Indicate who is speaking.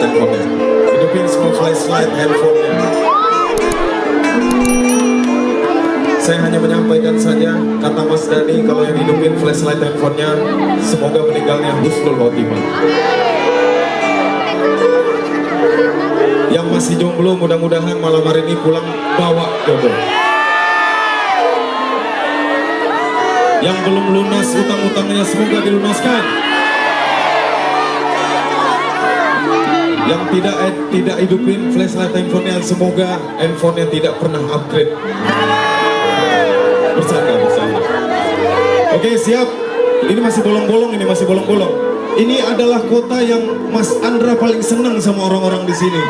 Speaker 1: handphonenya. Hidupin semua flashlight handphonenya. Saya hanya menyampaikan saja kata Mas Dhani, kalau yang hidupin flashlight handphonenya semoga meninggalnya husnul khotimah. Yang masih jomblo mudah-mudahan malam hari ini pulang bawa jodoh. Yang belum lunas utang-utangnya semoga dilunaskan. Yang tidak hidupin flashlight handphonenya semoga handphonenya tidak pernah upgrade. Bercanda. Oke, siap. Ini masih bolong-bolong, Ini adalah kota yang Mas Andra paling senang sama orang-orang di sini.